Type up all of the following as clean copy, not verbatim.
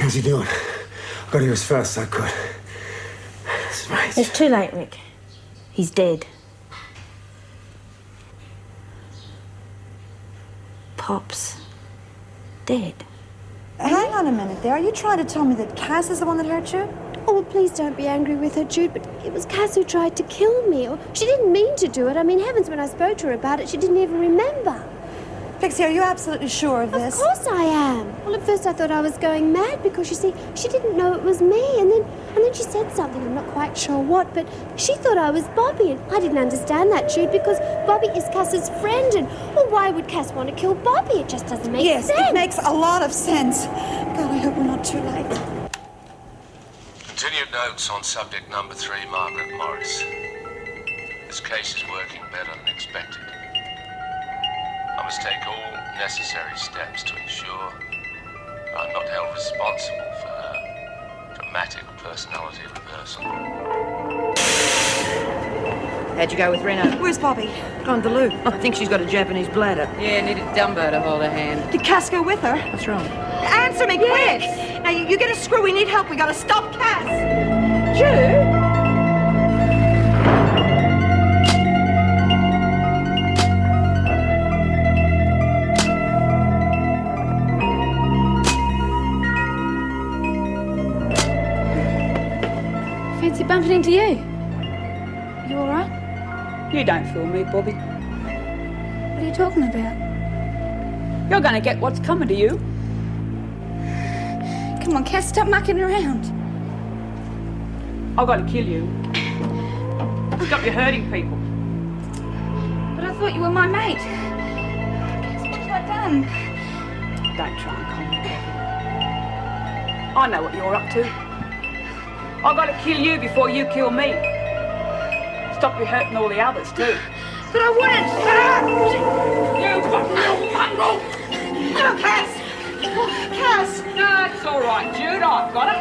How's he doing? I got here as fast as I could. That's right. It's too late, Rick. He's dead. Pop's dead. Hang on a minute there. Are you trying to tell me that Cass is the one that hurt you? Oh, well, please don't be angry with her, Jude, but it was Cass who tried to kill me. Or she didn't mean to do it. I mean, heavens, when I spoke to her about it, she didn't even remember. Pixie, are you absolutely sure of this? Of course I am. Well, at first I thought I was going mad because, you see, she didn't know it was me. And then she said something, I'm not quite sure what, but she thought I was Bobbie. And I didn't understand that, Jude, because Bobbie is Cass's friend. And, well, why would Cass want to kill Bobbie? It just doesn't make sense. Yes, it makes a lot of sense. God, I hope we're not too late. Continued notes on subject number 3, Margaret Morris. This case is working better than expected. I must take all necessary steps to ensure I'm not held responsible for her dramatic personality reversal. How'd you go with Reno? Where's Bobbie? Gone to the loo. I think she's got a Japanese bladder. Yeah, needed Dumbo to hold her hand. Did Cass go with her? What's wrong? Answer me, quick! Now, you get a screw. We need help. We gotta stop Cass. Jude? Fancy bumping into you. You all right? You don't fool me, Bobbie. What are you talking about? You're going to get what's coming to you. Come on, Cass, stop mucking around. I've got to kill you. Stop you hurting people. But I thought you were my mate. Cass, what have I done? Don't try and calm me, Bobbie. I know what you're up to. I've got to kill you before you kill me. Stop you hurting all the others, too. But I wouldn't! You mongrel! No, Cass! Cass! No, it's all right, Jude. I've got it.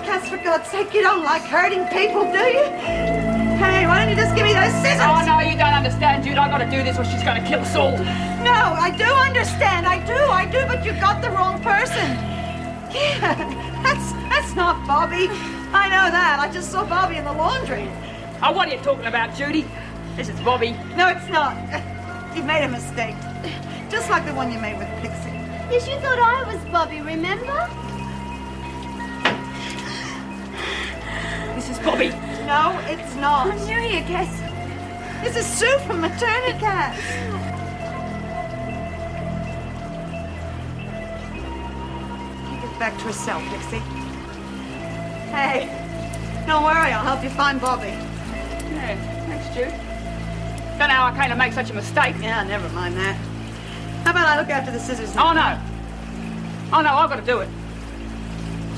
Cass, for God's sake, you don't like hurting people, do you? Hey, why don't you just give me those scissors? Oh, no, you don't understand, Jude. I've got to do this or she's going to kill us all. No, I do understand. I do, but you got the wrong person. Yeah, that's not Bobbie. I know that. I just saw Bobbie in the laundry. Oh, what are you talking about, Judy? This is Bobbie. No, it's not. You've made a mistake. Just like the one you made with Pixie. Yes, you thought I was Bobbie, remember? This is Bobbie. No, it's not. I'm new here, Cass. This is Sue from Maternity Cass. Keep it back to herself, Pixie. Hey, don't worry, I'll help you find Bobbie. Yeah, thanks, Jude. Don't know how I came to make such a mistake. Yeah, never mind that. How about I look after the scissors now? Oh, no. Oh, no, I've got to do it.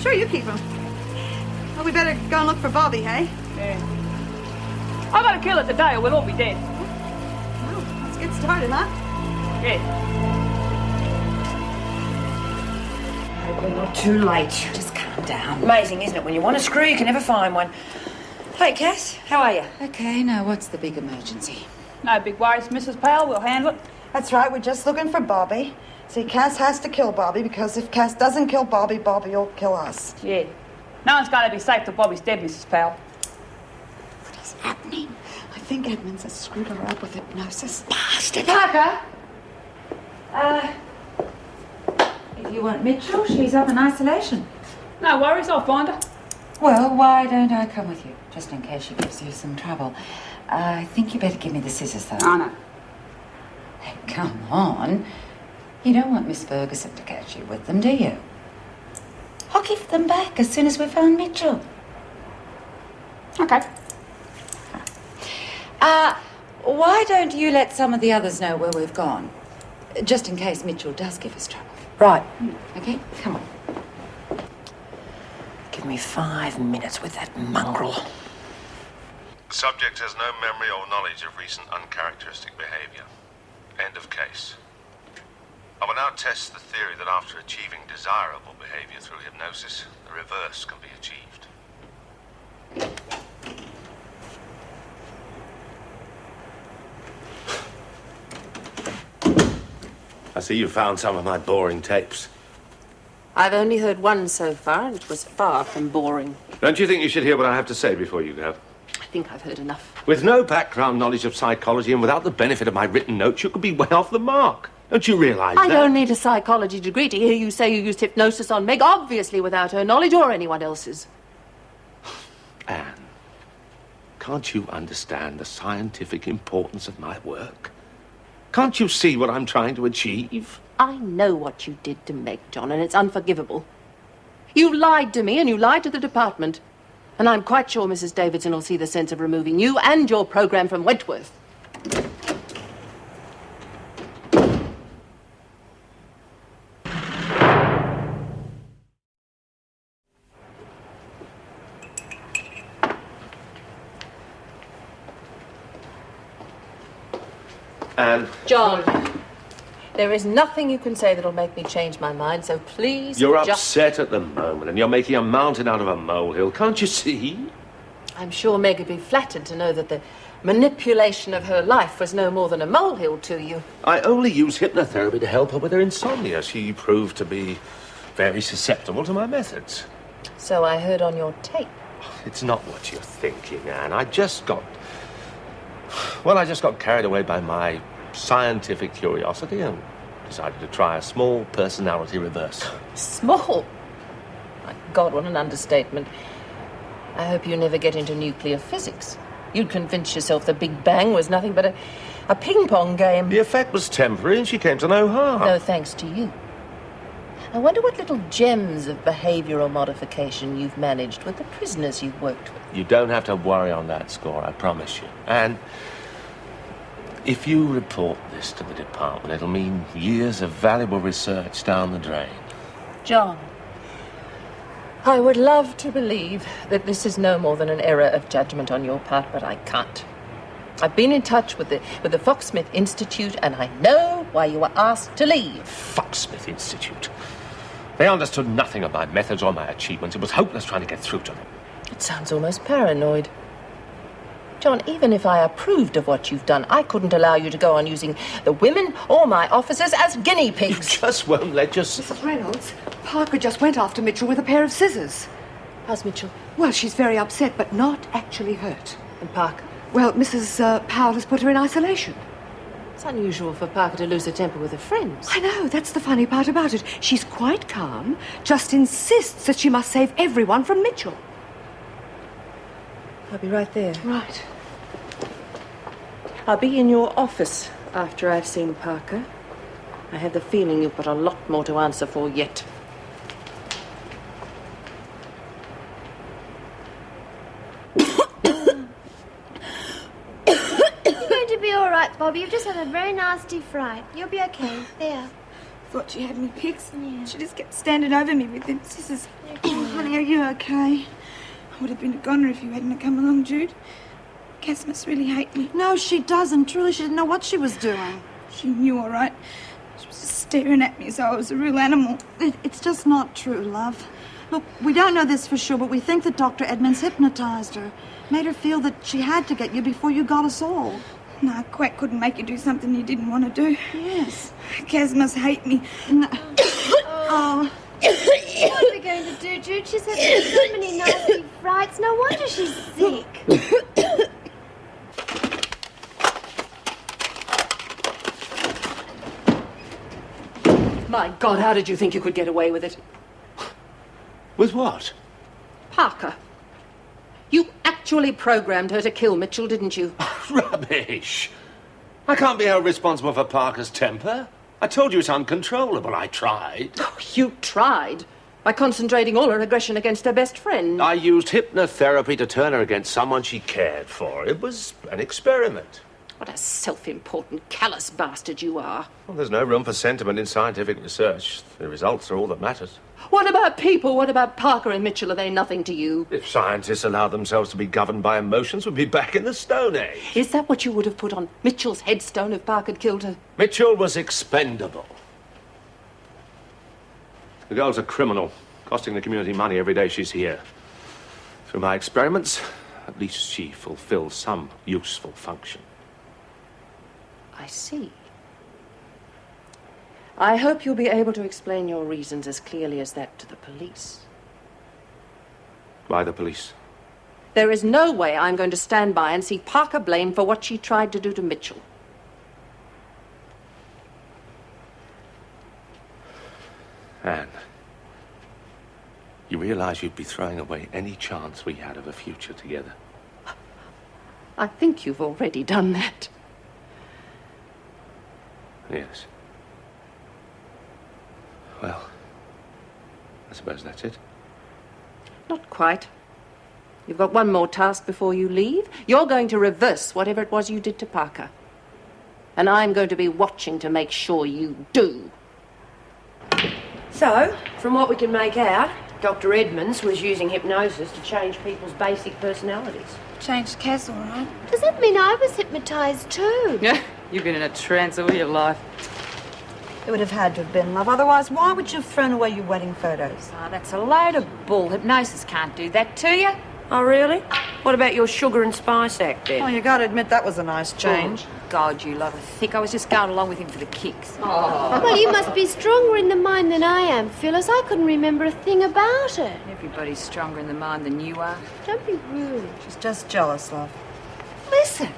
Sure, you keep them. Well, we better go and look for Bobbie, hey? Yeah. I've got to kill her today or we'll all be dead. Well, let's get started, huh? Yeah. We're not too late. Just calm down. Amazing, isn't it? When you want a screw, you can never find one. Hey, Cass, how are you? Okay, now what's the big emergency? No big worries, Mrs. Powell. We'll handle it. That's right, we're just looking for Bobbie. See, Cass has to kill Bobbie because if Cass doesn't kill Bobbie, Bobbie will kill us. Yeah. No one's going to be safe till Bobbie's dead, Mrs. Powell. What is happening? I think Edmonds has screwed her up with hypnosis. Bastard! Parker! If you want Mitchell, she's up in isolation. No worries, I'll find her. Well, why don't I come with you, just in case she gives you some trouble? I think you better give me the scissors, though. Oh, no. Hey, come on. You don't want Miss Ferguson to catch you with them, do you? I'll give them back as soon as we found Mitchell. Okay. Why don't you let some of the others know where we've gone? Just in case Mitchell does give us trouble. Right. Okay, come on. Give me 5 minutes with that mongrel. The subject has no memory or knowledge of recent uncharacteristic behavior. End of case. I will now test the theory that after achieving desirable behavior through hypnosis, the reverse can be achieved. I see you found some of my boring tapes. I've only heard one so far, and it was far from boring. Don't you think you should hear what I have to say before you go? I think I've heard enough. With no background knowledge of psychology and without the benefit of my written notes, you could be way off the mark. Don't you realise that? I don't need a psychology degree to hear you say you used hypnosis on Meg, obviously without her knowledge or anyone else's. Anne, can't you understand the scientific importance of my work? Can't you see what I'm trying to achieve? I know what you did to Meg, John, and it's unforgivable. You lied to me and you lied to the department. And I'm quite sure Mrs. Davidson will see the sense of removing you and your program from Wentworth. Anne. John, there is nothing you can say that'll make me change my mind, so please You're just... upset at the moment and you're making a mountain out of a molehill. Can't you see? I'm sure Meg would be flattered to know that the manipulation of her life was no more than a molehill to you. I only use hypnotherapy to help her with her insomnia. She proved to be very susceptible to my methods. So I heard on your tape. It's not what you're thinking, Anne. I just got carried away by my scientific curiosity and decided to try a small personality reverse. Small? My God, what an understatement. I hope you never get into nuclear physics. You'd convince yourself the Big Bang was nothing but a ping-pong game. The effect was temporary and she came to no harm. No thanks to you. I wonder what little gems of behavioural modification you've managed with the prisoners you've worked with. You don't have to worry on that score, I promise you. And if you report this to the department, it'll mean years of valuable research down the drain. John, I would love to believe that this is no more than an error of judgment on your part, but I can't. I've been in touch with the Foxsmith Institute, and I know why you were asked to leave. Foxsmith Institute? They understood nothing of my methods or my achievements. It was hopeless trying to get through to them. It sounds almost paranoid. John, even if I approved of what you've done, I couldn't allow you to go on using the women or my officers as guinea pigs. You just won't let Mrs. Reynolds, Parker just went after Mitchell with a pair of scissors. How's Mitchell? Well, she's very upset, but not actually hurt. And Parker? Well, Mrs. Powell has put her in isolation. It's unusual for Parker to lose her temper with her friends. I know, that's the funny part about it. She's quite calm, just insists that she must save everyone from Mitchell. I'll be right there. Right. I'll be in your office after I've seen Parker. I have the feeling you've got a lot more to answer for yet. You're going to be all right, Bobbie. You've just had a very nasty fright. You'll be okay. There. Thought she had me picked. Yeah. She just kept standing over me with them scissors. Oh, honey, are you okay? I would have been a goner if you hadn't come along, Jude. Cass must really hate me. No, she doesn't. Truly, she didn't know what she was doing. She knew, all right. She was just staring at me as though I was a real animal. It's just not true, love. Look, we don't know this for sure, but we think that Dr. Edmonds hypnotized her. Made her feel that she had to get you before you got us all. No, Quack couldn't make you do something you didn't want to do. Yes. Cass must hate me. No. Oh. What are we going to do, Jude? She's had so many nasty frights. No wonder she's sick. My God, how did you think you could get away with it? With what? Parker. You actually programmed her to kill Mitchell, didn't you? Rubbish! I can't be held responsible for Parker's temper. I told you it's uncontrollable. I tried. Oh, you tried? By concentrating all her aggression against her best friend. I used hypnotherapy to turn her against someone she cared for. It was an experiment. What a self-important, callous bastard you are. Well, there's no room for sentiment in scientific research. The results are all that matters. What about people? What about Parker and Mitchell? Are they nothing to you? If scientists allowed themselves to be governed by emotions, we'd be back in the Stone Age. Is that what you would have put on Mitchell's headstone if Parker had killed her? Mitchell was expendable. The girl's a criminal, costing the community money every day she's here. Through my experiments, at least she fulfills some useful function. I see. I hope you'll be able to explain your reasons as clearly as that to the police. Why the police? There is no way I'm going to stand by and see Parker blamed for what she tried to do to Mitchell. Anne, you realise you'd be throwing away any chance we had of a future together? I think you've already done that. Yes. Well, I suppose that's it. Not quite. You've got one more task before you leave. You're going to reverse whatever it was you did to Parker. And I'm going to be watching to make sure you do. So, from what we can make out, Dr. Edmonds was using hypnosis to change people's basic personalities. Changed Cass, all right. Does that mean I was hypnotised too? Yeah, you've been in a trance all your life. It would have had to have been, love. Otherwise, why would you have thrown away your wedding photos? Oh, that's a load of bull. Hypnosis can't do that to you. Oh, really? What about your sugar and spice act, then? Oh, you got to admit that was a nice change. Oh, God, you love a thick. I was just going along with him for the kicks. Oh. Well, you must be stronger in the mind than I am, Phyllis. I couldn't remember a thing about it. Everybody's stronger in the mind than you are. Don't be rude. She's just jealous, love. Listen,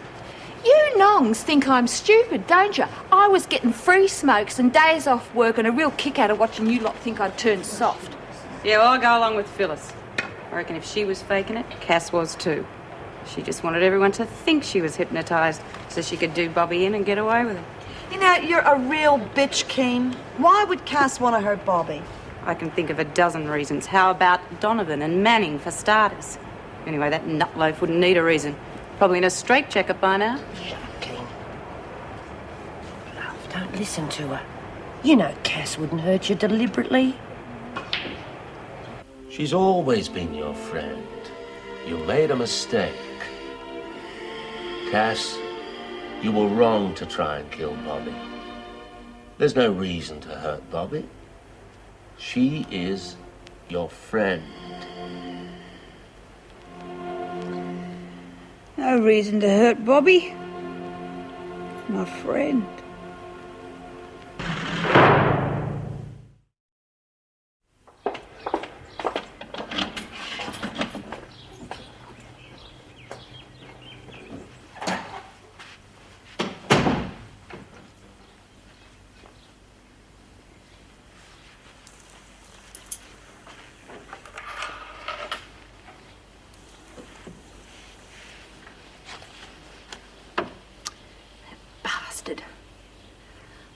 you nongs think I'm stupid, don't you? I was getting free smokes and days off work and a real kick out of watching you lot think I'd turned soft. Yeah, well, I'll go along with Phyllis. I reckon if she was faking it, Cass was too. She just wanted everyone to think she was hypnotised so she could do Bobbie in and get away with it. You know, you're a real bitch, Kean. Why would Cass want to hurt Bobbie? I can think of a dozen reasons. How about Donovan and Manning, for starters? Anyway, that nutloaf wouldn't need a reason. Probably in a straitjacket by now. Shut up, Kean. Love, don't listen to her. You know Cass wouldn't hurt you deliberately. She's always been your friend. You made a mistake. Cass, you were wrong to try and kill Bobbie. There's no reason to hurt Bobbie. She is your friend. No reason to hurt Bobbie. My friend.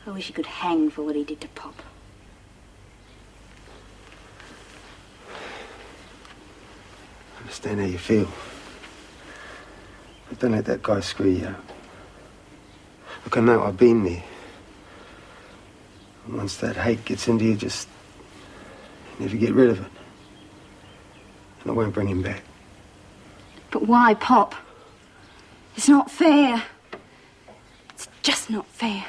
I wish he could hang for what he did to Pop. I understand how you feel. But don't let that guy screw you up. Look, I know I've been there. And once that hate gets into you, just never get rid of it. And I won't bring him back. But why, Pop? It's not fair. It's just not fair.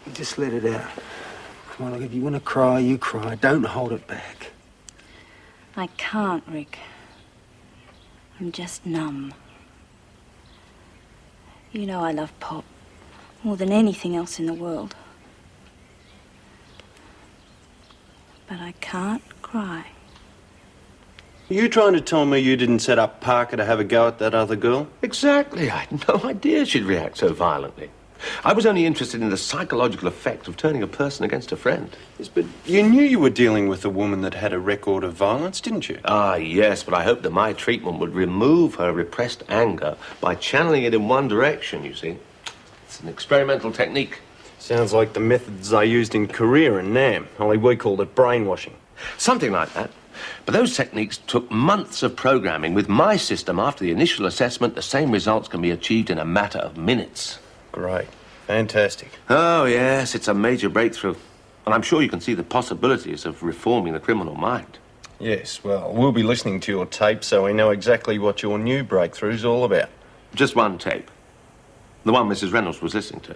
You just let it out. Come on, look, if you want to cry, you cry. Don't hold it back. I can't, Rick. I'm just numb. You know I love Pop more than anything else in the world. But I can't cry. Are you trying to tell me you didn't set up Parker to have a go at that other girl? Exactly. I had no idea she'd react so violently. I was only interested in the psychological effect of turning a person against a friend. Yes, but you knew you were dealing with a woman that had a record of violence, didn't you? Ah, yes, but I hoped that my treatment would remove her repressed anger by channeling it in one direction, you see. It's an experimental technique. Sounds like the methods I used in Korea and Nam, only we called it brainwashing. Something like that. But those techniques took months of programming. With my system, after the initial assessment, the same results can be achieved in a matter of minutes. Great. Fantastic. Oh, yes, it's a major breakthrough. And I'm sure you can see the possibilities of reforming the criminal mind. Yes, well, we'll be listening to your tape so we know exactly what your new breakthrough's all about. Just one tape. The one Mrs. Reynolds was listening to.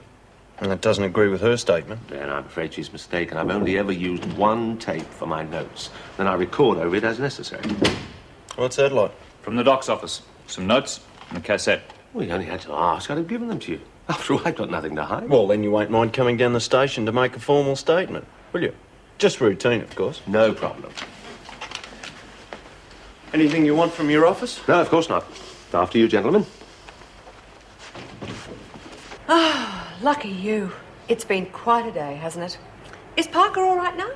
And it doesn't agree with her statement. Then I'm afraid she's mistaken. I've only ever used one tape for my notes. Then I record over it as necessary. What's that like? From the doc's office. Some notes and a cassette. Well, you only had to ask. I'd have given them to you. After all, I've got nothing to hide. Well, then you won't mind coming down the station to make a formal statement, will you? Just routine, of course. No problem. Anything you want from your office? No, of course not. After you, gentlemen. Ah, lucky you. It's been quite a day, hasn't it? Is Parker all right now?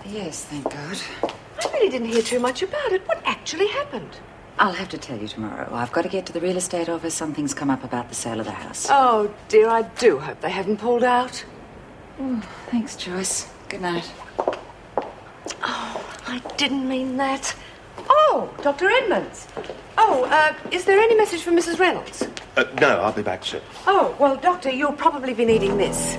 Yes, thank God. I really didn't hear too much about it. What actually happened? I'll have to tell you tomorrow. I've got to get to the real estate office. Something's come up about the sale of the house. Oh, dear, I do hope they haven't pulled out. Oh, thanks, Joyce. Good night. Oh, I didn't mean that. Oh, Dr. Edmonds. Oh, is there any message from Mrs. Reynolds? No, I'll be back soon. Oh, well, Doctor, you'll probably be needing this.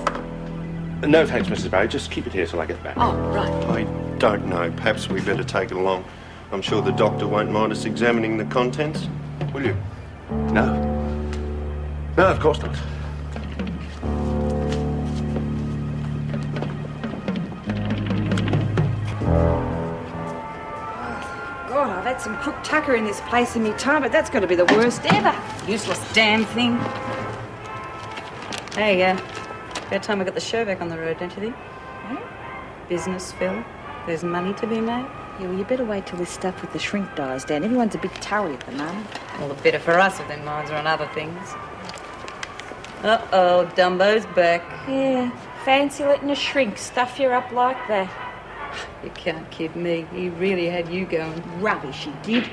No, thanks, Mrs. Barry. Just keep it here till I get back. Oh, right. I don't know. Perhaps we better take it along. I'm sure the doctor won't mind us examining the contents. Will you? No. No, of course not. God, I've had some crook tucker in this place in me time, but that's got to be the worst ever. Useless damn thing. Hey, about time we got the show back on the road, don't you think? Business, Phil. There's money to be made. Yeah, well, you better wait till this stuff with the shrink dies down. Everyone's a bit towery at the moment. Well, the better for us if their minds are on other things. Uh-oh, Dumbo's back. Yeah, fancy letting a shrink stuff you up like that. You can't kid me. He really had you going. Rubbish, he did.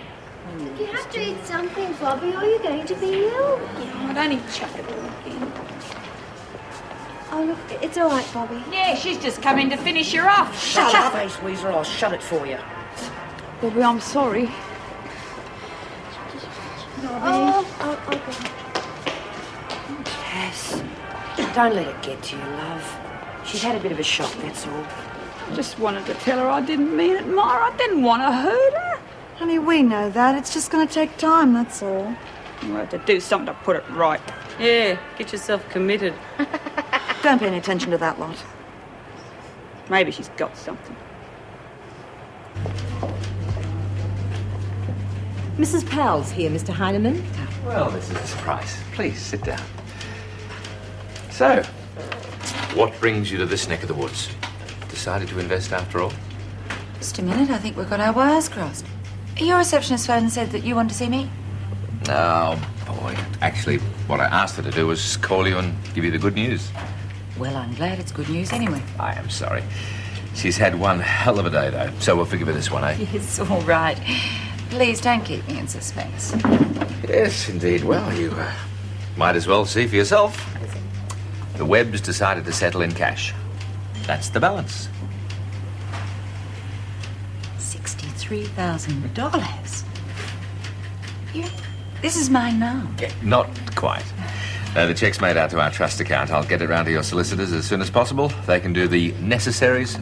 You have to eat something, Bobbie, or you're going to be ill. Yeah, I'd only chuck it all again. Oh, look, it's all right, Bobbie. Yeah, she's just come in to finish you off. Shut up, face Weezer, or I'll shut it for you. Bobbie, I'm sorry. I'll go. Cass, don't let it get to you, love. She's had a bit of a shock, that's all. I just wanted to tell her I didn't mean it, Myra. I didn't want to hurt her. Honey, we know that. It's just going to take time, that's all. We'll have to do something to put it right. Yeah, get yourself committed. Don't pay any attention to that lot. Maybe she's got something. Mrs. Powell's here, Mr. Heinemann. Well, this is a surprise. Please, sit down. So, what brings you to this neck of the woods? Decided to invest after all? Just a minute, I think we've got our wires crossed. Your receptionist phoned and said that you wanted to see me? Oh, boy. Actually, what I asked her to do was call you and give you the good news. Well, I'm glad it's good news anyway. I am sorry. She's had one hell of a day, though, so we'll forgive her this one, eh? Yes, all right. Please don't keep me in suspense. Yes, indeed. Well, you might as well see for yourself. The Webbs decided to settle in cash. That's the balance. $63,000. This is mine now. Yeah, not quite. The check's made out to our trust account. I'll get it round to your solicitors as soon as possible. They can do the necessaries,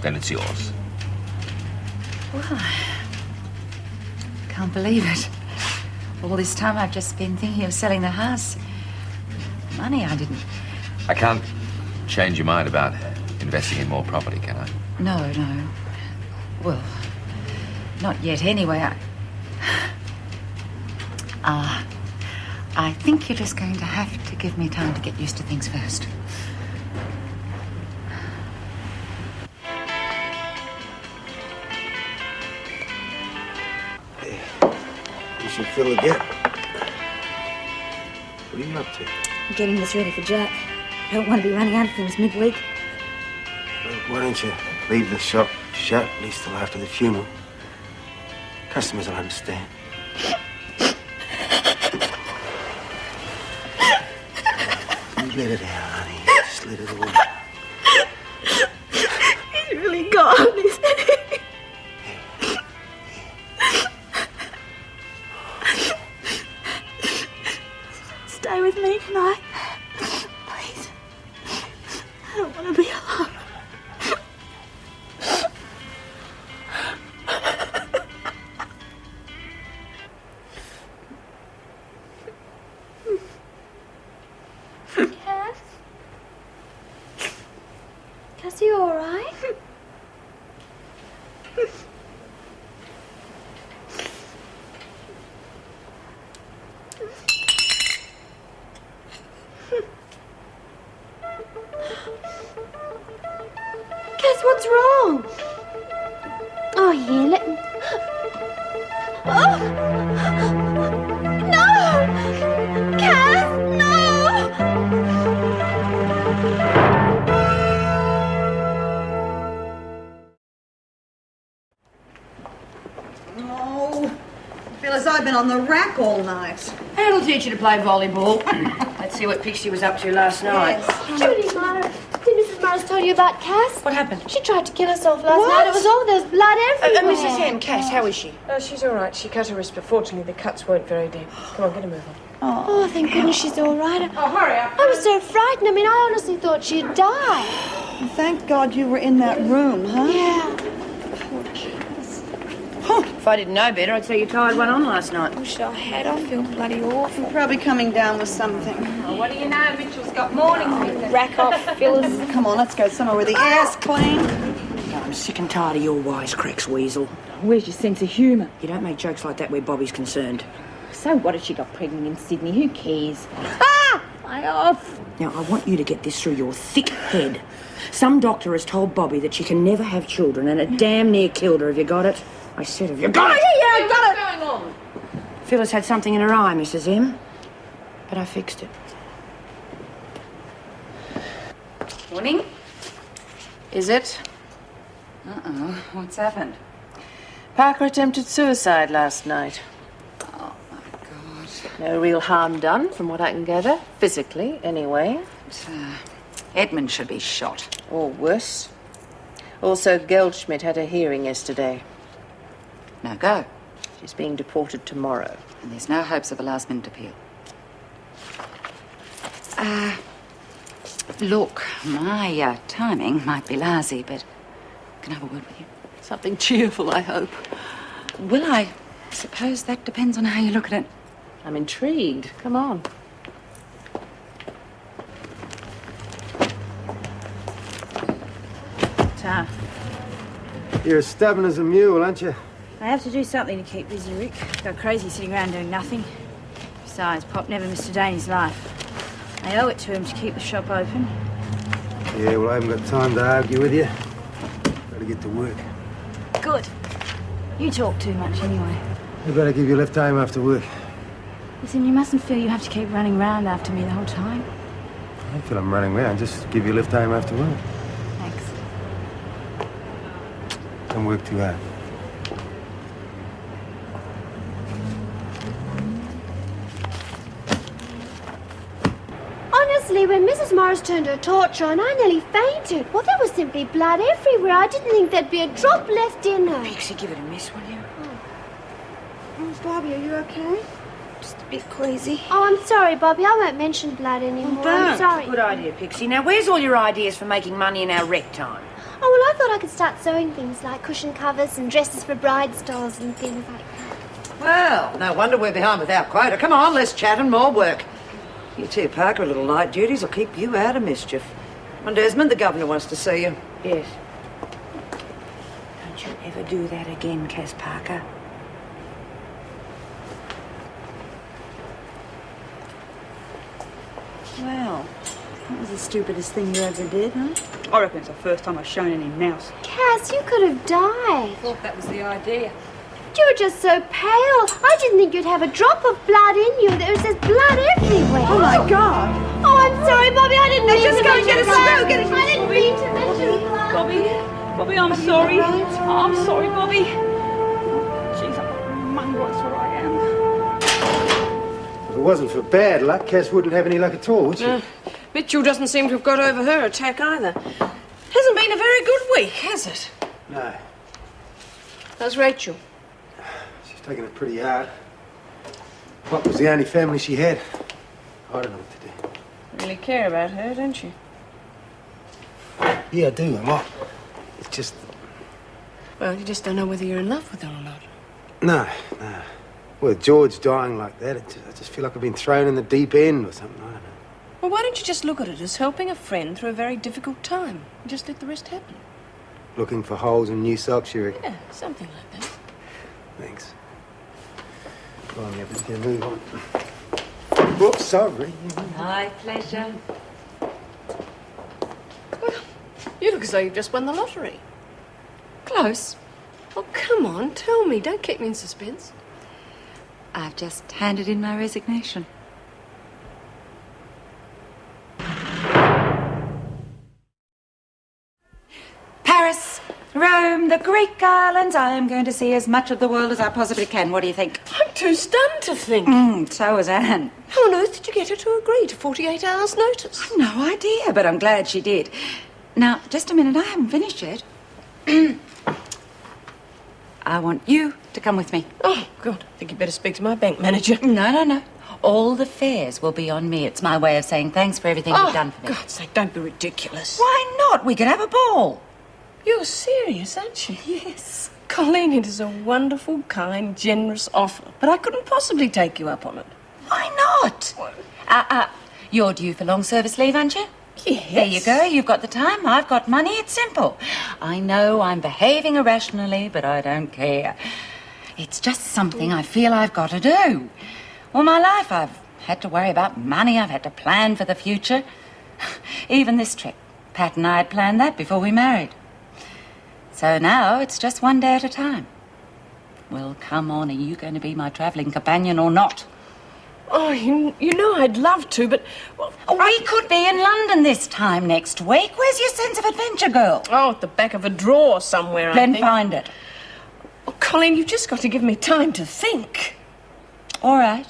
then it's yours. Well, can't believe it. All this time I've just been thinking of selling the house. Money I didn't. I can't change your mind about investing in more property, can I? No. Well, not yet anyway. I think you're just going to have to give me time to get used to things first. Hey, you should fill again. What are you up to? I'm getting this ready for Jack. I don't want to be running out of things midweek. Well, why don't you leave the shop shut, at least till after the funeral? Customers will understand. You let it out, honey. Just let it all out. He's really gone, isn't he? Stay with me tonight. Please. I don't want to be alone. Cass, you all right? Cass, what's wrong? Oh, here, let me... Oh! No! Cass, no! Oh, Phyllis, I've been on the rack all night. That'll teach you to play volleyball. Let's see what Pixie was up to last night. Yes. Judy, Myra, did Mrs. Morris tell you about Cass? What happened? She tried to kill herself last night. It was all there was blood everywhere. Mrs. M, Cass, how is she? Oh, she's all right. She cut her wrist, but fortunately the cuts weren't very deep. Come on, get a move on. Oh, thank goodness she's all right. Oh, hurry up. I was so frightened. I mean, I honestly thought she'd die. Thank God you were in that room, huh? Yeah. If I didn't know better, I'd say you tied one on last night. Wish I had. I feel bloody awful. Probably coming down with something. Oh, what do you know? Mitchell's got morning sickness. Rack off, Phyllis. Come on, let's go somewhere where the air's clean. I'm sick and tired of your wisecracks, Weasel. Where's your sense of humour? You don't make jokes like that where Bobbie's concerned. So what if she got pregnant in Sydney? Who cares? Ah! Lay off! Now, I want you to get this through your thick head. Some doctor has told Bobbie that she can never have children, and it damn near killed her. Have you got it? I said, have you got it? Yeah, I got it. What's going on? Phyllis had something in her eye, Mrs. M. But I fixed it. Morning. Is it? Uh-oh. What's happened? Parker attempted suicide last night. Oh, my God. No real harm done, from what I can gather. Physically, anyway. Edmund should be shot. Or worse. Also, Geldschmidt had a hearing yesterday. No go. She's being deported tomorrow. And there's no hopes of a last-minute appeal. Look, my timing might be lousy, but can I have a word with you? Something cheerful, I hope. Well, I suppose that depends on how you look at it. I'm intrigued. Come on. Tough. You're as stubborn as a mule, aren't you? I have to do something to keep busy, Rick. Go crazy sitting around doing nothing. Besides, Pop never missed a day in his life. I owe it to him to keep the shop open. Yeah, well, I haven't got time to argue with you. Gotta get to work. Good. You talk too much anyway. I better give you left time after work. Listen, you mustn't feel you have to keep running round after me the whole time. I don't feel I'm running around. Just give you left time after work. Thanks. Don't work too hard. Honestly, when Mrs. Morris turned her torch on, I nearly fainted. Well, there was simply blood everywhere. I didn't think there'd be a drop left in her. Pixie, give it a miss, will you? Oh, Bobbie, are you okay? Just a bit queasy. Oh, I'm sorry, Bobbie. I won't mention blood anymore. I'm sorry. Good idea, Pixie. Now, where's all your ideas for making money in our rec time? Oh, well, I thought I could start sewing things like cushion covers and dresses for bride's dolls and things like that. Well, no wonder we're behind with our quota. Come on, less chat and more work. You too, Parker. A little light duties will keep you out of mischief. And Desmond, the governor wants to see you. Yes. Don't you ever do that again, Cass Parker. Well, that was the stupidest thing you ever did, huh? I reckon it's the first time I've shown any mouse. Cass, you could have died. Thought that was the idea. You were just so pale. I didn't think you'd have a drop of blood in you. There was just blood everywhere. Oh, my God. Oh, I'm sorry, Bobbie. I didn't mean Just to go and get a mention screw. Get a I didn't mean to mention blood. Bobbie, I'm sorry. Oh, I'm sorry, Bobbie. Jeez, I'm a mongrel, that's what I am. If it wasn't for bad luck, Cass wouldn't have any luck at all, would she? Mitchell doesn't seem to have got over her attack either. Hasn't been a very good week, has it? No. How's Rachel? She's taken it pretty hard. What was the only family she had? I don't know what to do. You really care about her, don't you? Yeah, I do, a lot. It's just... Well, you just don't know whether you're in love with her or not. No. Well, George dying like that, I just feel like I've been thrown in the deep end or something. I don't know. Well, why don't you just look at it as helping a friend through a very difficult time and just let the rest happen? Looking for holes in new socks, you reckon? Yeah, something like that. Thanks. Go on, yeah, let's get a move on. Whoops, sorry. My pleasure. You look as though you've just won the lottery. Close. Oh, come on, tell me. Don't keep me in suspense. I've just handed in my resignation. Paris, Rome, the Greek islands. I am going to see as much of the world as I possibly can. What do you think? I'm too stunned to think. So was Anne. How on earth did you get her to agree to 48 hours' notice? I've no idea, but I'm glad she did. Now, just a minute. I haven't finished yet. I want you to come with me. Oh, God. I think you'd better speak to my bank manager. No. All the fares will be on me. It's my way of saying thanks for everything you've done for me. Oh, God's sake, don't be ridiculous. Why not? We could have a ball. You're serious, aren't you? Yes. Colleen, it is a wonderful, kind, generous offer, but I couldn't possibly take you up on it. Why not? You're due for long service leave, aren't you? Yes. There you go. You've got the time. I've got money. It's simple. I know I'm behaving irrationally, but I don't care. It's just something I feel I've got to do. All my life I've had to worry about money. I've had to plan for the future. Even this trip. Pat and I had planned that before we married. So now it's just one day at a time. Well, come on. Are you going to be my travelling companion or not? Oh, you know I'd love to, but... Well, we could be in London this time next week. Where's your sense of adventure, girl? Oh, at the back of a drawer somewhere, I Then think. find it. Oh, Colleen, you've just got to give me time to think. All right.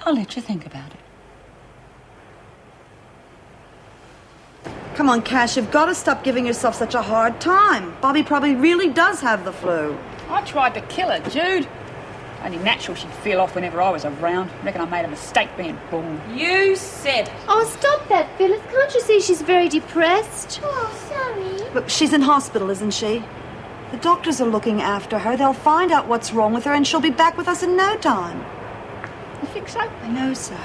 I'll let you think about it. Come on, Cash, you've got to stop giving yourself such a hard time. Bobbie probably really does have the flu. I tried to kill her, Jude. Only natural she'd feel off whenever I was around. Reckon I made a mistake being born. You said. Oh, stop that, Phyllis. Can't you see she's very depressed? Oh, sorry. But she's in hospital, isn't she? The doctors are looking after her. They'll find out what's wrong with her and she'll be back with us in no time. You think so? I know so.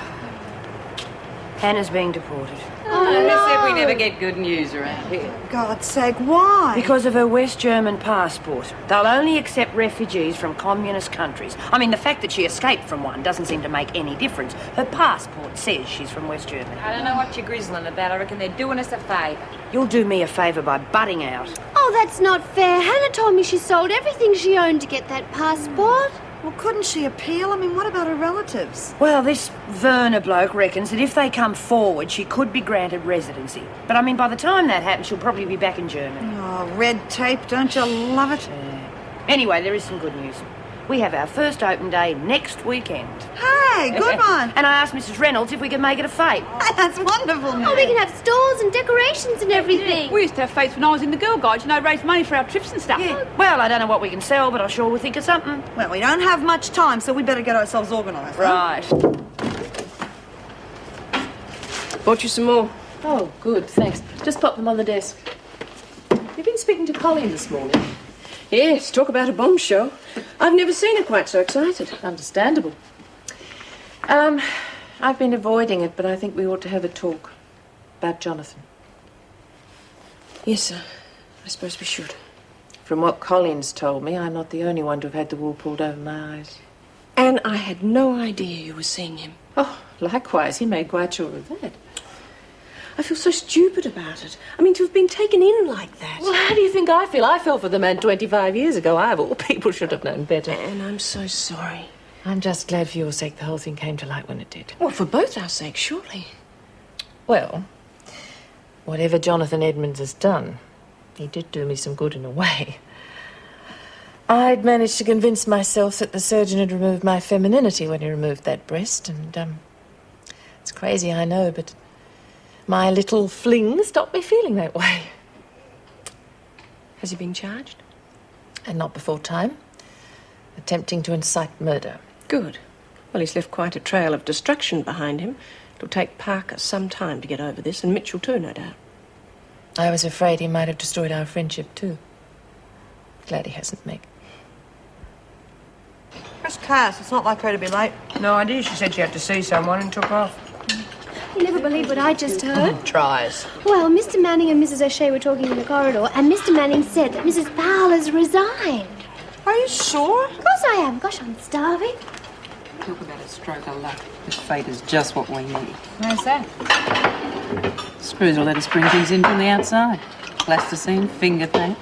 Hannah's being deported. Oh, They no. said we never get good news around here. For God's sake, why? Because of her West German passport. They'll only accept refugees from communist countries. I mean, the fact that she escaped from one doesn't seem to make any difference. Her passport says she's from West Germany. I don't know what you're grizzling about. I reckon they're doing us a favour. You'll do me a favour by butting out. Oh, that's not fair. Hannah told me she sold everything she owned to get that passport. Well, couldn't she appeal? I mean, what about her relatives? Well, this Werner bloke reckons that if they come forward, she could be granted residency. But, I mean, by the time that happens, she'll probably be back in Germany. Oh, red tape, don't you love it? Anyway, there is some good news. We have our first open day next weekend. Hey, good one. And I asked Mrs. Reynolds if we could make it a fete. That's wonderful, Oh, we can have stalls and decorations and everything. We used to have fates when I was in the Girl Guides, you know, raise money for our trips and stuff. Yeah. Well, I don't know what we can sell, but I sure will think of something. Well, we don't have much time, so we better get ourselves organised. Right. Bought you some more. Oh, good, thanks. Just pop them on the desk. You've been speaking to Colleen this morning. Yes, talk about a bombshell. I've never seen her quite so excited. Understandable. I've been avoiding it, but I think we ought to have a talk about Jonathan. Yes, sir. I suppose we should. From what Colleen's told me, I'm not the only one to have had the wool pulled over my eyes. And I had no idea you were seeing him. Oh, likewise. He made quite sure of that. I feel so stupid about it. I mean, to have been taken in like that. Well, how do you think I feel? I fell for the man 25 years ago. I, of all people, should have known better. And I'm so sorry. I'm just glad for your sake the whole thing came to light when it did. Well, for both our sakes, surely. Well, whatever Jonathan Edmonds has done, he did do me some good in a way. I'd managed to convince myself that the surgeon had removed my femininity when he removed that breast, and, it's crazy, I know, but my little fling stopped me feeling that way. Has he been charged? And not before time. Attempting to incite murder. Good. Well, he's left quite a trail of destruction behind him. It'll take Parker some time to get over this, and Mitchell too, no doubt. I was afraid he might have destroyed our friendship, too. Glad he hasn't, Meg. Where's Cass? It's not like her to be late. No idea. She said she had to see someone and took off. You never believe what I just heard. Tries. Well, Mr. Manning and Mrs. O'Shea were talking in the corridor, and Mr. Manning said that Mrs. Powell has resigned. Are you sure? Of course I am. Gosh, I'm starving. Talk about a stroke of luck. This fate is just what we need. Where's that? Screws will let us bring things in from the outside. Plasticine, finger paint,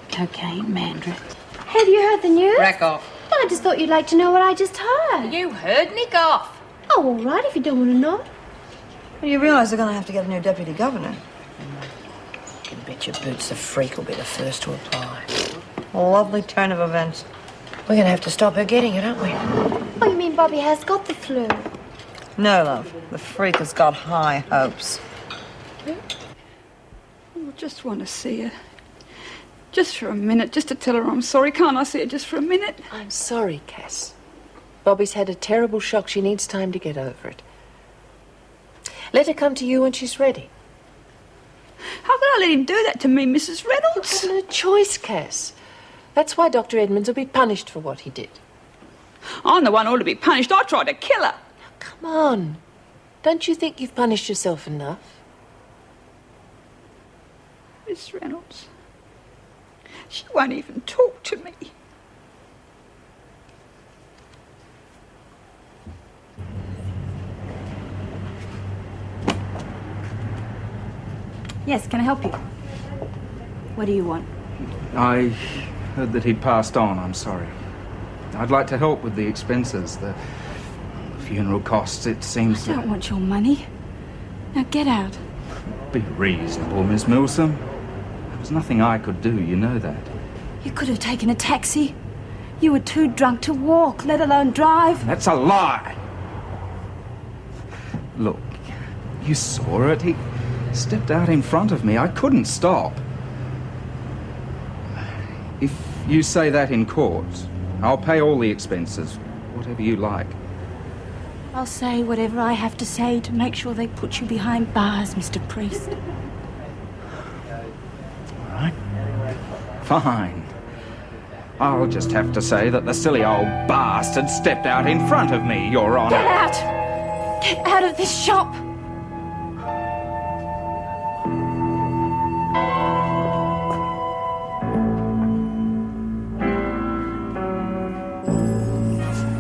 cocaine, mandrill. Have you heard the news? Rack off. Well, I just thought you'd like to know what I just heard. You heard? Nick off. Oh, all right, if you don't want to know. Well, you realise they're going to have to get a new deputy governor. You can bet your boots the freak will be the first to apply. A lovely turn of events. We're going to have to stop her getting it, aren't we? Oh, you mean Bobbie has got the flu? No, love. The freak has got high hopes. I just want to see her. Just for a minute, just to tell her I'm sorry. Can't I see her just for a minute? I'm sorry, Cass. Bobbie's had a terrible shock. She needs time to get over it. Let her come to you when she's ready. How can I let him do that to me, Mrs. Reynolds? You've got no choice, Cass. That's why Dr. Edmonds will be punished for what he did. I'm the one who ought to be punished. I tried to kill her. Now, come on. Don't you think you've punished yourself enough? Miss Reynolds, she won't even talk to me. Yes, can I help you? What do you want? I heard that he'd passed on. I'm sorry. I'd like to help with the expenses, the funeral costs. It seems I don't want your money. Now get out. Be reasonable, Miss Milsom. There was nothing I could do, you know that. You could have taken a taxi. You were too drunk to walk, let alone drive. That's a lie. Look, you saw it. He stepped out in front of me. I couldn't stop. If you say that in court, I'll pay all the expenses, whatever you like. I'll say whatever I have to say to make sure they put you behind bars, Mr. Priest. All right. Fine. I'll just have to say that the silly old bastard stepped out in front of me, Your Honour. Get out! Get out of this shop!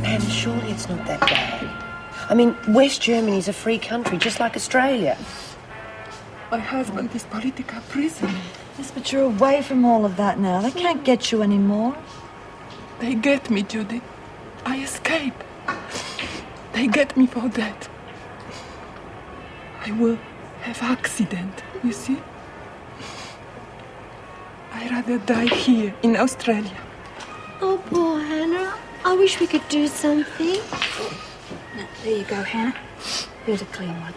And surely it's not that bad. I mean, West Germany's a free country, just like Australia. My husband is political prisoner. Yes, but you're away from all of that now. They can't get you anymore. They get me, Judy. I escape. They get me for that. I will have accident, you see? I'd rather die here, in Australia. Oh, poor Hannah. I wish we could do something. Now, there you go, Hannah. Here's a clean one.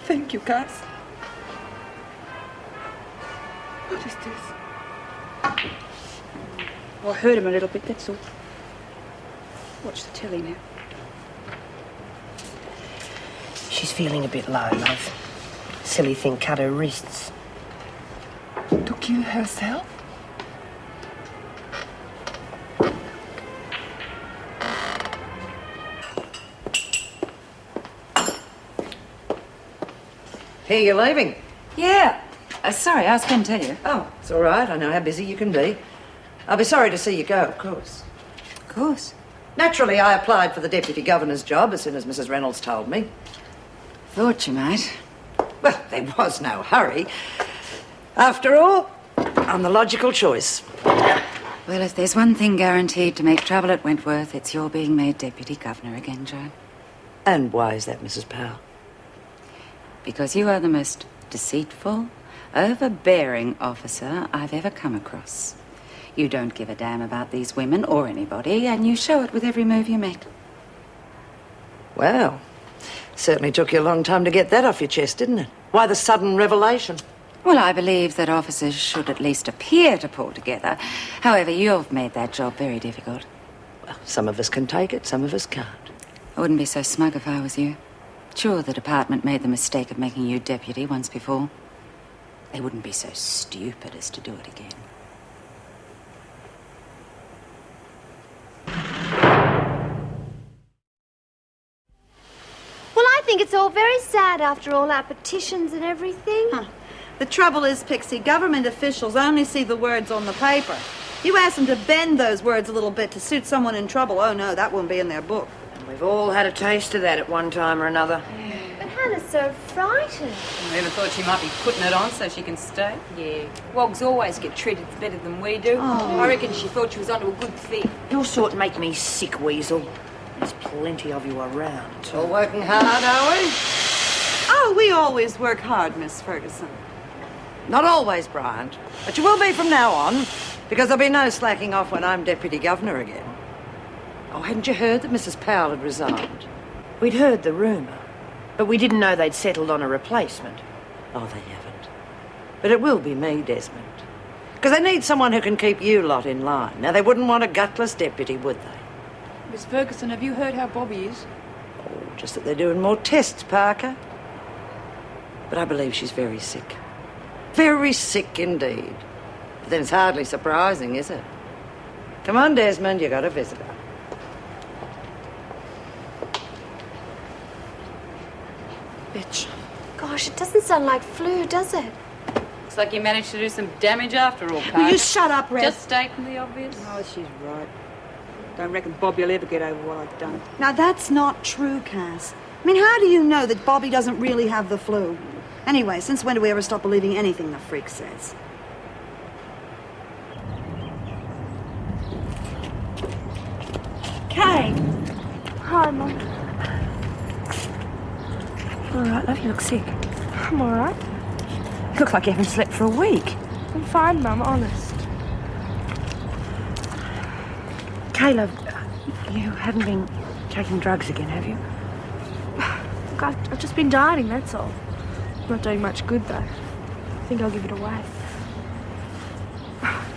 Thank you, guys. What is this? Oh, I hurt him a little bit, that's all. Watch the telly now. She's feeling a bit low, love. Silly thing cut her wrists. To kill herself? Here, you're leaving. Yeah. Sorry, I was going to tell you. Oh, it's all right. I know how busy you can be. I'll be sorry to see you go, of course. Of course. Naturally, I applied for the deputy governor's job as soon as Mrs. Reynolds told me. Thought you might. Well, there was no hurry. After all, I'm the logical choice. Well, if there's one thing guaranteed to make trouble at Wentworth, it's your being made deputy governor again, Joan. And why is that, Mrs. Powell? Because you are the most deceitful, overbearing officer I've ever come across. You don't give a damn about these women or anybody, and you show it with every move you make. Well, certainly took you a long time to get that off your chest, didn't it? Why the sudden revelation? Well, I believe that officers should at least appear to pull together. However, you've made that job very difficult. Well, some of us can take it, some of us can't. I wouldn't be so smug if I was you. Sure, the department made the mistake of making you deputy once before. They wouldn't be so stupid as to do it again. Well, I think it's all very sad after all our petitions and everything. Huh. The trouble is, Pixie, government officials only see the words on the paper. You ask them to bend those words a little bit to suit someone in trouble. Oh, no, that won't be in their book. We've all had a taste of that at one time or another. But Hannah's so frightened. I ever thought she might be putting it on so she can stay? Yeah. Wogs always get treated better than we do. Oh. I reckon she thought she was onto a good thing. Your sort make me sick, Weasel. There's plenty of you around. All working hard, are we? Oh, we always work hard, Miss Ferguson. Not always, Bryant. But you will be from now on, because there'll be no slacking off when I'm Deputy Governor again. Oh, hadn't you heard that Mrs. Powell had resigned? We'd heard the rumour, but we didn't know they'd settled on a replacement. Oh, they haven't. But it will be me, Desmond. Because they need someone who can keep you lot in line. Now, they wouldn't want a gutless deputy, would they? Miss Ferguson, have you heard how Bobbie is? Oh, just that they're doing more tests, Parker. But I believe she's very sick. Very sick indeed. But then it's hardly surprising, is it? Come on, Desmond, you got a visitor. Bitch. Gosh, it doesn't sound like flu, does it? Looks like you managed to do some damage after all, Parker. Will you shut up, Red? Just stating the obvious. Oh, she's right. Don't reckon Bobbie will ever get over what I've done. Now, that's not true, Cass. I mean, how do you know that Bobbie doesn't really have the flu? Anyway, since when do we ever stop believing anything the freak says? Kay. Hi, Mum. All right, love, you look sick. I'm all right. You look like you haven't slept for a week. I'm fine, Mum, honest. Kay, love, you haven't been taking drugs again, have you? Look, I've just been dieting, that's all. Not doing much good, though. I think I'll give it away.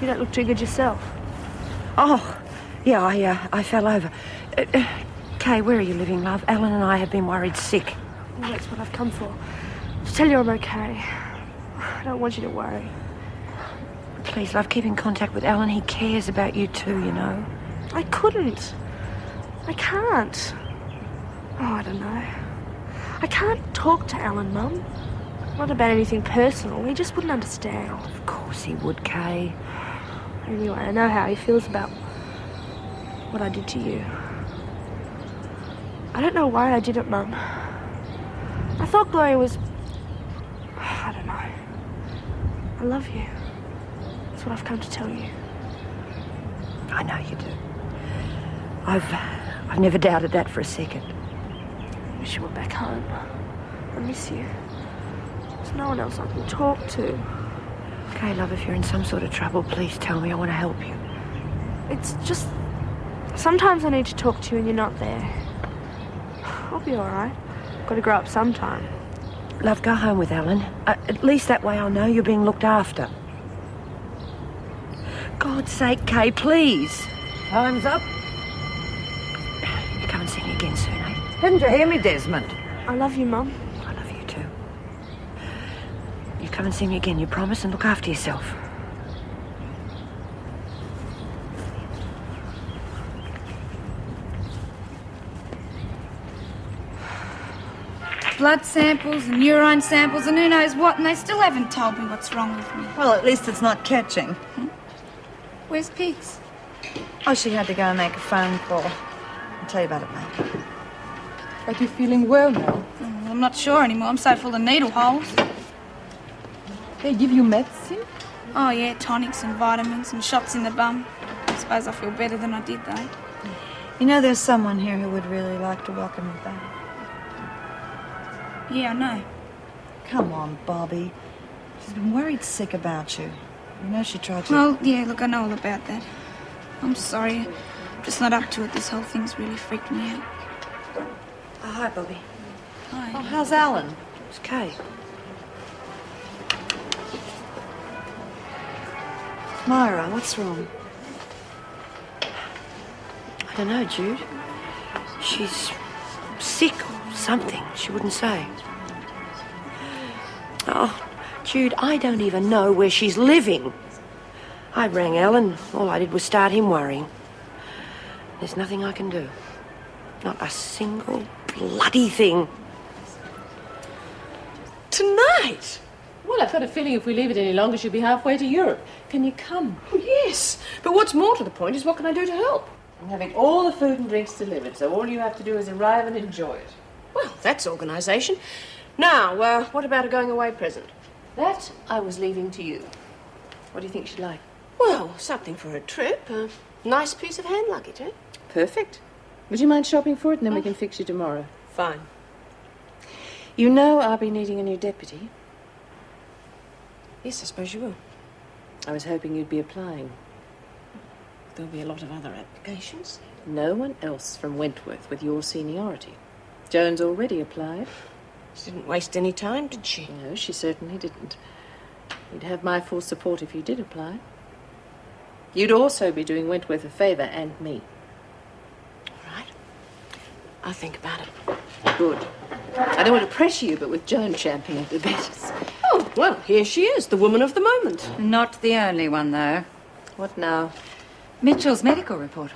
You don't look too good yourself. Oh, yeah, I fell over. Kay, where are you living, love? Alan and I have been worried sick. Well, that's what I've come for. To tell you I'm okay. I don't want you to worry. Please, love, keep in contact with Alan. He cares about you too, you know. I couldn't. I can't. Oh, I don't know. I can't talk to Alan, Mum. Not about anything personal. He just wouldn't understand. Oh, of course he would, Kay. Anyway, I know how he feels about what I did to you. I don't know why I did it, Mum. I thought Gloria was... I don't know. I love you. That's what I've come to tell you. I know you do. I've never doubted that for a second. I wish you were back home. I miss you. There's no one else I can talk to. Okay, love, if you're in some sort of trouble, please tell me. I want to help you. It's just... Sometimes I need to talk to you and you're not there. I'll be all right. Got to grow up sometime. Love, go home with Alan. At least that way I'll know you're being looked after. God's sake, Kay, please. Time's up. You come and see me again soon, eh? Didn't you hear me, Desmond? I love you, Mum. I love you too. You come and see me again, you promise, and look after yourself. Blood samples and urine samples and who knows what, and they still haven't told me what's wrong with me. Well, at least it's not catching. Where's Pix? Oh, she had to go and make a phone call. I'll tell you about it later. Are you feeling well now? Oh, I'm not sure anymore. I'm so full of needle holes. They give you medicine? Oh, yeah, tonics and vitamins and shots in the bum. I suppose I feel better than I did, though. You know, there's someone here who would really like to welcome you back. Yeah, I know. Come on, Bobbie. She's been worried sick about you. You know she tried to... Well, yeah, look, I know all about that. I'm sorry. I'm just not up to it. This whole thing's really freaked me out. Oh, hi, Bobbie. Hi. Oh, how's Alan? It's Kay. Myra, what's wrong? I don't know, Jude. She's sick or something. She wouldn't say. Oh, Jude, I don't even know where she's living. I rang Alan. All I did was start him worrying. There's nothing I can do. Not a single bloody thing. Tonight? Well, I've got a feeling if we leave it any longer, she'll be halfway to Europe. Can you come? Oh, yes. But what's more to the point is what can I do to help? I'm having all the food and drinks delivered, so all you have to do is arrive and enjoy it. Well, that's organisation. Now, what about a going-away present? That I was leaving to you. What do you think she'd like? Well, something for a trip. A nice piece of hand luggage, eh? Perfect. Would you mind shopping for it, and then we can fix you tomorrow? Fine. You know I'll be needing a new deputy. Yes, I suppose you will. I was hoping you'd be applying. There'll be a lot of other applications. No one else from Wentworth with your seniority. Joan's already applied. She didn't waste any time, did she? No, she certainly didn't. You'd have my full support if you did apply. You'd also be doing Wentworth a favour, and me. All right. I'll think about it. Good. I don't want to pressure you, but with Joan championing the best. Oh, well, here she is, the woman of the moment. Not the only one, though. What now? Mitchell's medical report.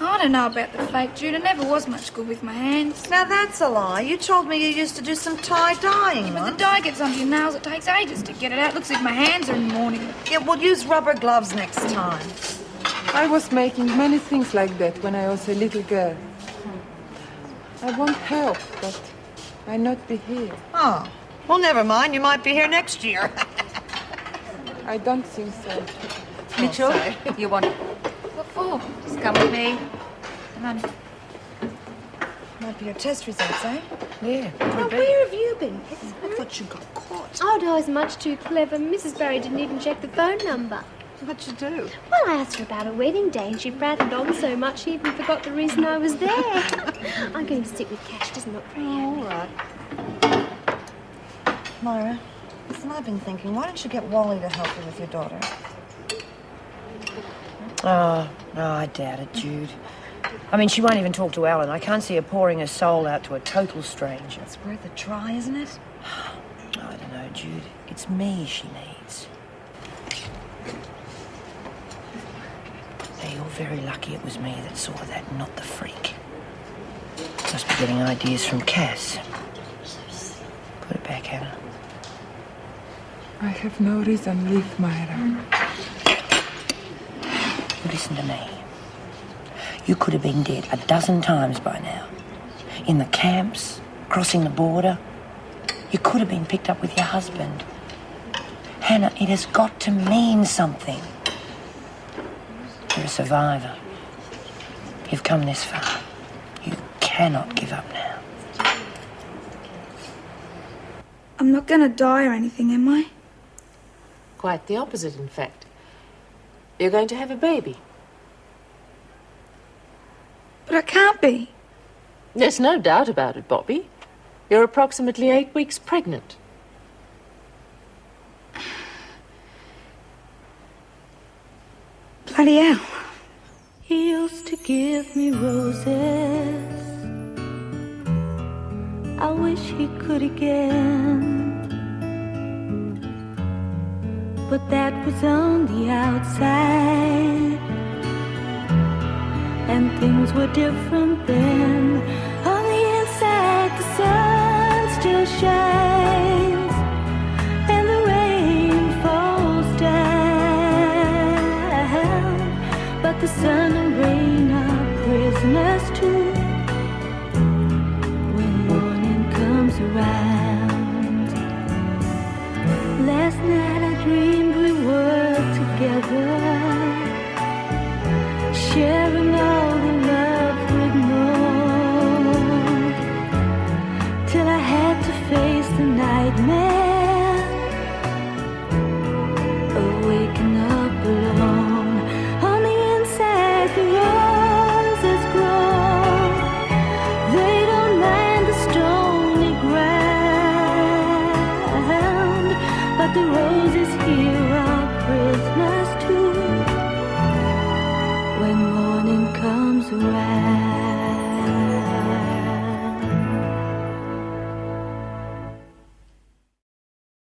I don't know about the fake, Jude. I never was much good with my hands. Now that's a lie. You told me you used to do some tie-dyeing. Yeah, but the dye gets onto your nails. It takes ages to get it out. Looks like my hands are in the morning. Yeah, we'll use rubber gloves next time. I was making many things like that when I was a little girl. I won't help, but I not be here. Oh, well, never mind. You might be here next year. I don't think so. Mitchell, you want it? What for? Just come with me. Come on. Might be your test results, eh? Yeah. Now, where have you been? I thought you got caught. Oh, no, I was much too clever. Mrs. Barry didn't even check the phone number. What'd you do? Well, I asked her about her wedding day, and she prattled on so much she even forgot the reason I was there. I'm going to stick with cash. Doesn't look very All right. Myra, listen, I've been thinking, why don't you get Wally to help you with your daughter? Oh, no, I doubt it, Jude. I mean, she won't even talk to Alan. I can't see her pouring her soul out to a total stranger. It's worth a try, isn't it? I don't know, Jude. It's me she needs. Hey, you're very lucky it was me that saw that, not the freak. Must be getting ideas from Cass. Put it back, Hannah. I have no reason to leave, Myra. Listen to me. You could have been dead a dozen times by now. In the camps, crossing the border. You could have been picked up with your husband. Hannah, it has got to mean something. You're a survivor. You've come this far. You cannot give up now. I'm not going to die or anything, am I? Quite the opposite, in fact. You're going to have a baby. But I can't be. There's no doubt about it, Bobbie. You're approximately 8 weeks pregnant. Bloody hell. He used to give me roses. I wish he could again. But that was on the outside, and things were different then. On the inside, the sun still shines, and the rain falls down. But the sun and rain are prisoners too when morning comes around. Last night I dreamed we were together, sharing all the love we'd known, till I had to face the nightmare.